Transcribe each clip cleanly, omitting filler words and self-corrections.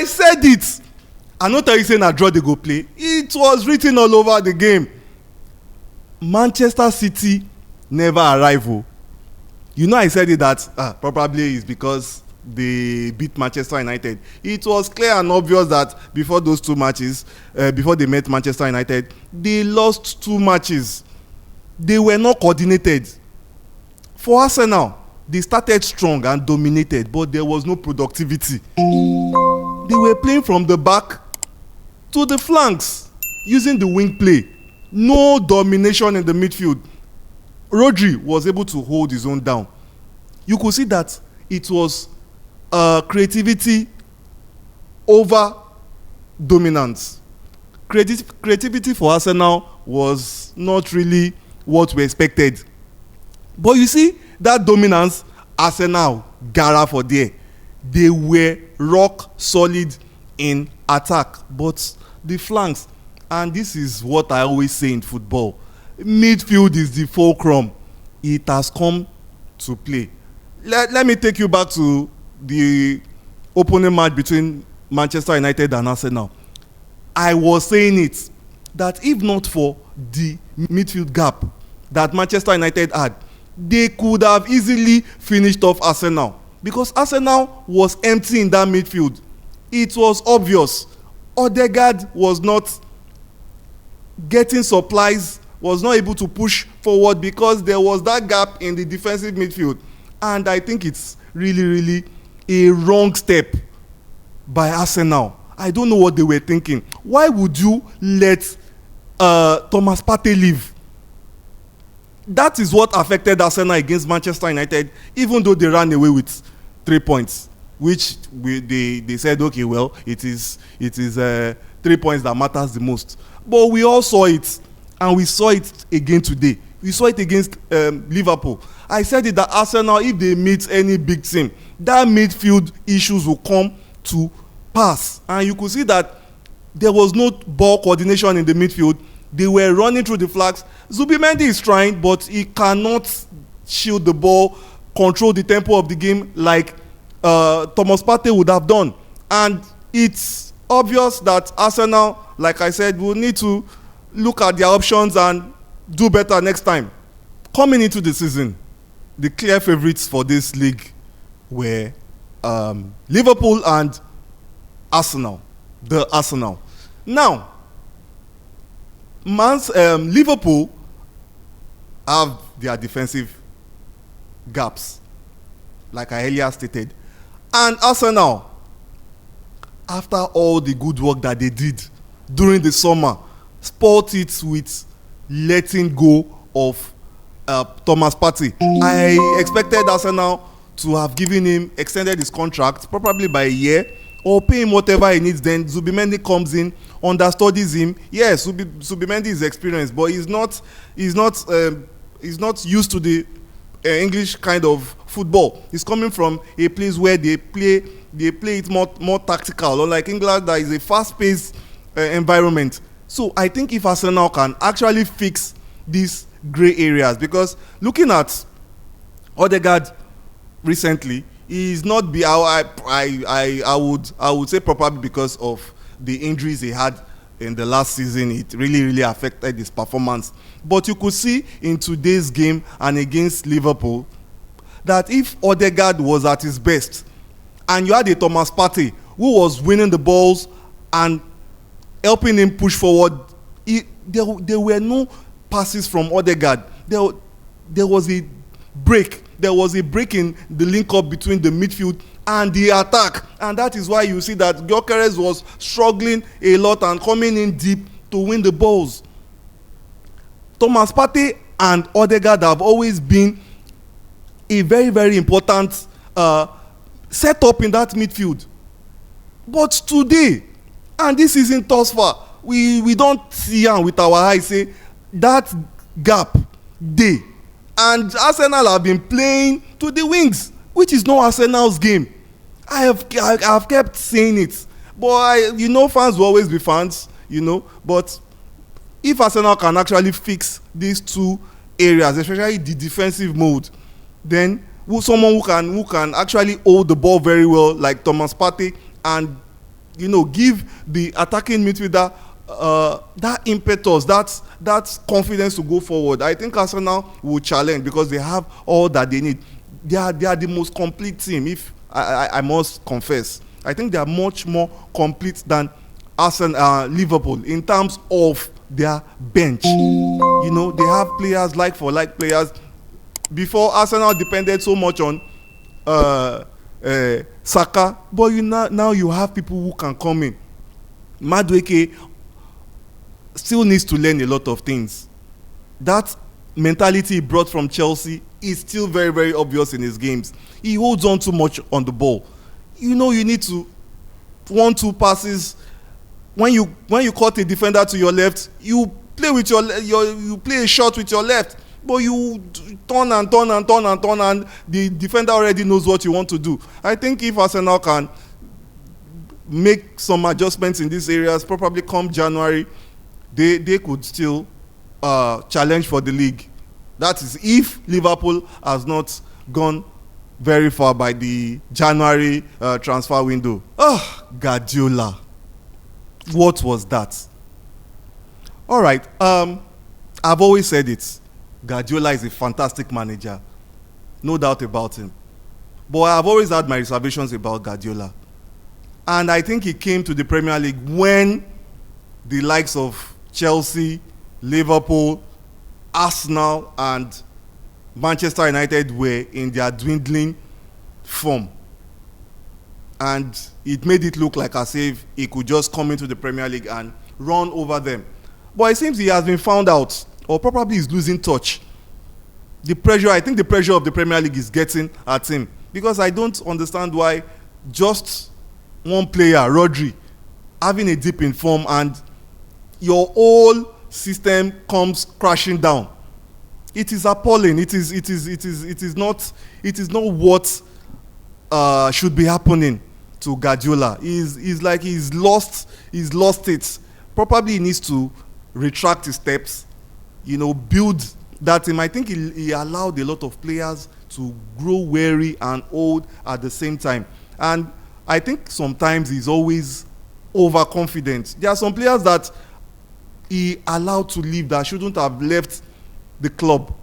I said it. I no tell you say na draw they go play. It was written all over the game. Manchester City never arrive. Oh. You know I said it that probably is because they beat Manchester United. It was clear and obvious that before those two matches, before they met Manchester United, they lost 2 matches. They were not coordinated. For Arsenal, they started strong and dominated, but there was no productivity. They were playing from the back to the flanks, using the wing play. No domination in the midfield. Rodri was able to hold his own down. You could see that it was creativity over dominance. Creativity for Arsenal was not really what we expected. But you see, that dominance, Arsenal, gara for there. They were rock solid in attack, but the flanks, and this is what I always say in football, midfield is the fulcrum. It has come to play. Let me take you back to the opening match between Manchester United and Arsenal. I was saying it, that if not for the midfield gap that Manchester United had, they could have easily finished off Arsenal, because Arsenal was empty in that midfield. It was obvious. Odegaard was not getting supplies, was not able to push forward because there was that gap in the defensive midfield. And I think it's really, really a wrong step by Arsenal. I don't know what they were thinking. Why would you let Thomas Partey leave? That is what affected Arsenal against Manchester United, even though they ran away with 3 points, which they said, okay, well, it is 3 points that matters the most. But we all saw it, and we saw it again today. We saw it against Liverpool. I said it that Arsenal, if they meet any big team, that midfield issues will come to pass. And you could see that there was no ball coordination in the midfield. They were running through the flanks. Zubimendi is trying, but he cannot shield the ball, control the tempo of the game like Thomas Partey would have done. And it's obvious that Arsenal, like I said, will need to look at their options and do better next time. Coming into the season, the clear favourites for this league were Liverpool and Arsenal. The Arsenal. Now, Liverpool have their defensive gaps, like I earlier stated. And Arsenal, after all the good work that they did during the summer, spoilt it with letting go of Thomas Partey. I expected Arsenal to have given him, extended his contract, probably by a year, or pay him whatever he needs. Then Zubimendi comes in, understudies him. Yes, Zubimendi is experienced, but he's not used to the English kind of football. He's coming from a place where they play it more tactical, unlike England, that is a fast-paced environment. So I think if Arsenal can actually fix these grey areas, because looking at Odegaard recently, he's not be I would say probably because of the injuries he had in the last season, it really affected his performance. But you could see in today's game and against Liverpool that if Odegaard was at his best and you had a Thomas Partey who was winning the balls and helping him push forward, there were no passes from Odegaard. There was a break. There was a break in the link-up between the midfield and the attack. And that is why you see that Gyökeres was struggling a lot and coming in deep to win the balls. Thomas Partey and Odegaard have always been a very important setup in that midfield. But today, and this isn't thus far, we don't see am with our eyes say that gap dey. And Arsenal have been playing to the wings, which is not Arsenal's game. I have kept saying it, but fans will always be fans, But if Arsenal can actually fix these two areas, especially the defensive mode, then someone who can actually hold the ball very well, like Thomas Partey, and give the attacking midfielder that impetus, that confidence to go forward. I think Arsenal will challenge because they have all that they need. They are the most complete team, if I must confess. I think they are much more complete than Arsenal, Liverpool in terms of their bench. They have players like for like players. Before, Arsenal depended so much on Saka, but now you have people who can come in. Madueke still needs to learn a lot of things. That mentality he brought from Chelsea is still very, very obvious in his games. He holds on too much on the ball. You need to 1-2 passes. When you cut a defender to your left, you play with you play a shot with your left, but you turn and the defender already knows what you want to do. I think if Arsenal can make some adjustments in these areas, probably come January, they could still challenge for the league. That is if Liverpool has not gone very far by the January transfer window. Guardiola. What was that? All right. I've always said it. Guardiola is a fantastic manager. No doubt about him. But I've always had my reservations about Guardiola. And I think he came to the Premier League when the likes of Chelsea, Liverpool, Arsenal, and Manchester United were in their dwindling form. And it made it look like as if he could just come into the Premier League and run over them. But it seems he has been found out, or probably is losing touch. I think the pressure of the Premier League is getting at him. Because I don't understand why just one player, Rodri, having a dip in form and your whole system comes crashing down. It is appalling. It is not what should be happening to Guardiola. He's like he's lost it. Probably he needs to retract his steps, build that team. I think he allowed a lot of players to grow weary and old at the same time. And I think sometimes he's always overconfident. There are some players that he allowed to leave that shouldn't have left the club.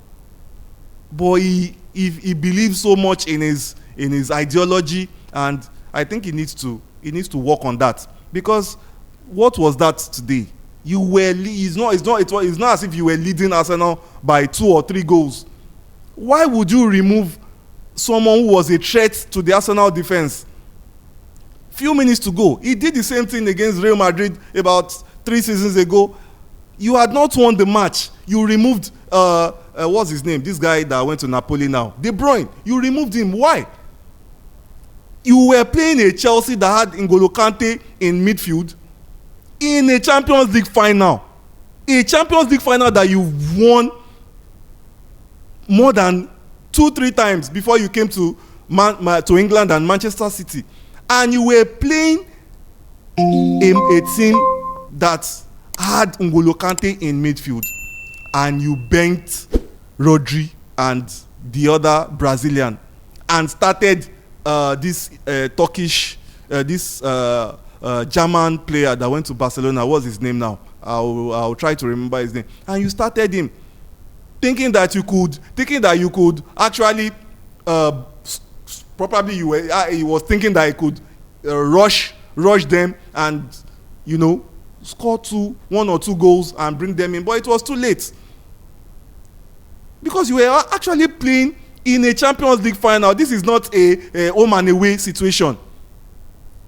But he believes so much in his ideology, and I think he needs to work on that. Because what was that today? It's not as if you were leading Arsenal by 2 or 3 goals. Why would you remove someone who was a threat to the Arsenal defense? Few minutes to go. He did the same thing against Real Madrid about 3 seasons ago. You had not won the match. You removed what's his name? This guy that went to Napoli now, De Bruyne. You removed him. Why? You were playing a Chelsea that had N'Golo Kante in midfield in a Champions League final. A Champions League final that you won more than 2-3 times before you came to England and Manchester City. And you were playing a team that had N'Golo Kante in midfield. And you banked Rodri and the other Brazilian and started this Turkish, this German player that went to Barcelona. What's his name now? I'll try to remember his name. And you started him, thinking that you could actually probably he was thinking that he could rush them and score 1 or 2 goals and bring them in, but it was too late. Because you were actually playing in a Champions League final. This is not a home and away situation.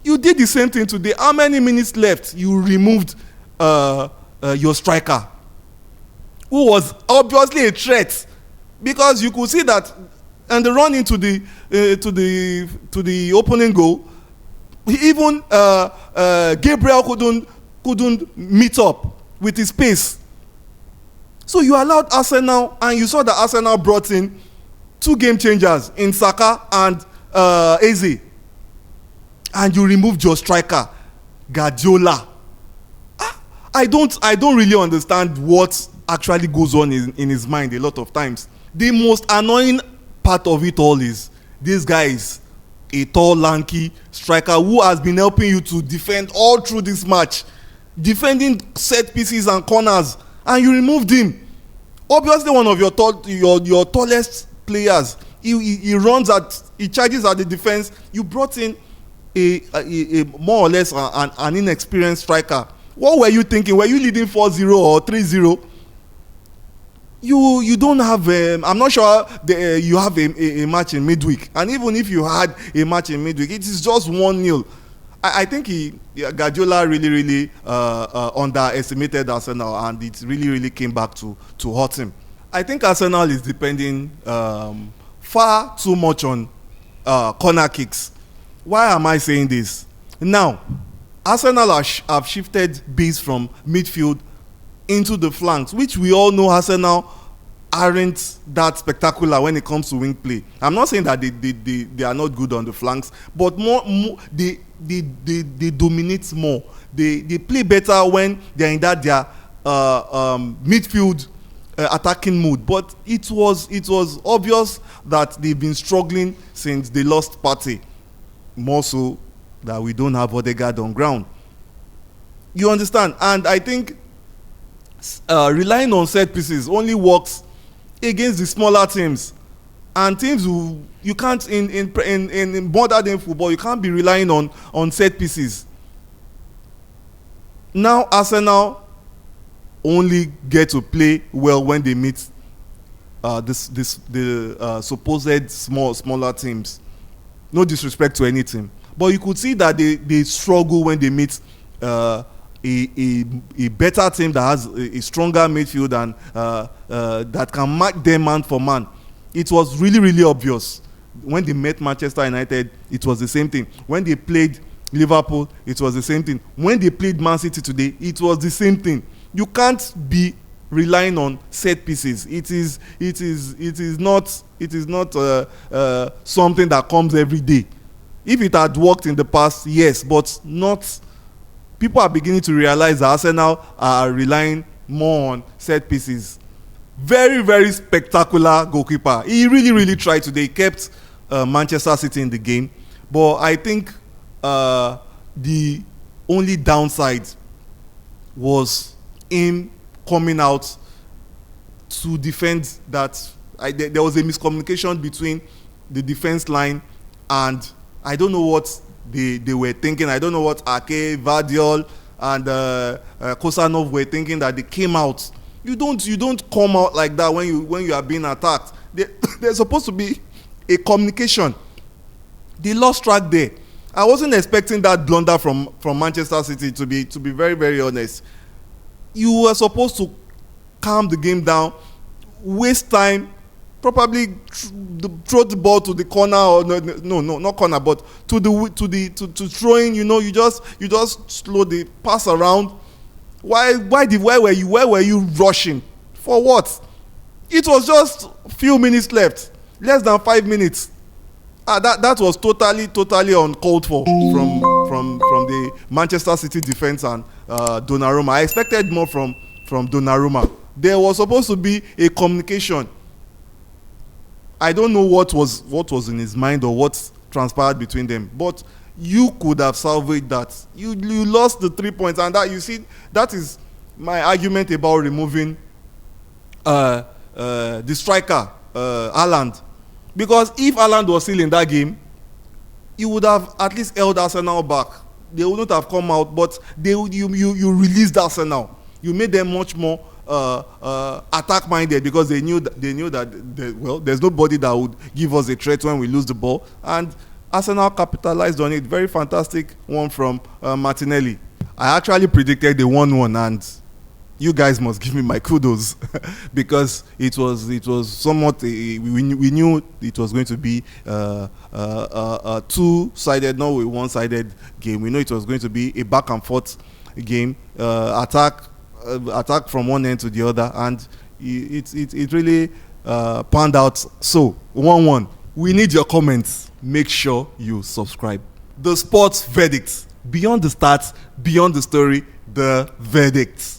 You did the same thing today. How many minutes left? You removed your striker, who was obviously a threat, because you could see that, and the run into the opening goal, even Gabriel couldn't meet up with his pace. So you allowed Arsenal, and you saw that Arsenal brought in 2 game changers in Saka and Eze, and you removed your striker, Guardiola. I don't really understand what actually goes on in his mind a lot of times. The most annoying part of it all is these guys a tall, lanky striker who has been helping you to defend all through this match, defending set pieces and corners, and you removed him. Obviously, one of your tallest players. He runs at, he charges at the defense. You brought in a more or less an inexperienced striker. What were you thinking? Were you leading 4-0 or 3-0? You don't have I'm not sure you have a match in midweek, and even if you had a match in midweek, it is just 1-0. I think Guardiola really underestimated Arsenal, and it really came back to hurt him. I think Arsenal is depending far too much on corner kicks. Why am I saying this? Now, Arsenal have shifted base from midfield into the flanks, which we all know Arsenal aren't that spectacular when it comes to wing play. I'm not saying that they are not good on the flanks, but more they dominate more. They play better when they're in that their midfield attacking mood. But it was obvious that they've been struggling since they lost Partey. More so that we don't have Odegaard on ground. You understand? And I think relying on set pieces only works against the smaller teams, and teams who you can't in modern football, you can't be relying on set pieces. Now Arsenal only get to play well when they meet the supposed smaller teams. No disrespect to any team, but you could see that they struggle when they meet a better team that has a stronger midfield and that can mark them man for man. It was really obvious when they met Manchester United. It was the same thing. When they played Liverpool, it was the same thing. When they played Man City today, it was the same thing. You can't be relying on set pieces. It is not something that comes every day. If it had worked in the past, yes, but not. People are beginning to realize that Arsenal are relying more on set pieces. Very spectacular goalkeeper. He really tried today. He kept Manchester City in the game, but I think the only downside was him coming out to defend that. There was a miscommunication between the defense line, and I don't know what they were thinking. I don't know what Ake, Vardiol, and Kosanov were thinking, that they came out. You don't come out like that when you are being attacked. There's supposed to be a communication. They lost track there. I wasn't expecting that blunder from Manchester City, to be very honest. You were supposed to calm the game down, waste time, probably throw the ball to the corner, or no, not corner, but to throwing. You just slow the pass around. Why were you rushing? For what? It was just a few minutes left, less than 5 minutes. That was totally uncalled for from the Manchester City defense and Donnarumma. I expected more from Donnarumma. There was supposed to be a communication. I don't know what was in his mind or what transpired between them, but you could have salvaged that. You lost the 3 points, and that is my argument about removing the striker, Haaland. Because if Haaland was still in that game, he would have at least held Arsenal back. They wouldn't have come out, but you released Arsenal. You made them much more attack minded, because they knew that there's nobody that would give us a threat when we lose the ball, and Arsenal capitalized on it. Very fantastic one from Martinelli. I actually predicted the 1-1, and you guys must give me my kudos because it was somewhat we knew it was going to be a two-sided, not a one-sided game. We know it was going to be a back and forth game, attack from one end to the other, and it really panned out. So 1-1. We need your comments. Make sure you subscribe. The sports verdict. Beyond the stats, beyond the story, the verdict.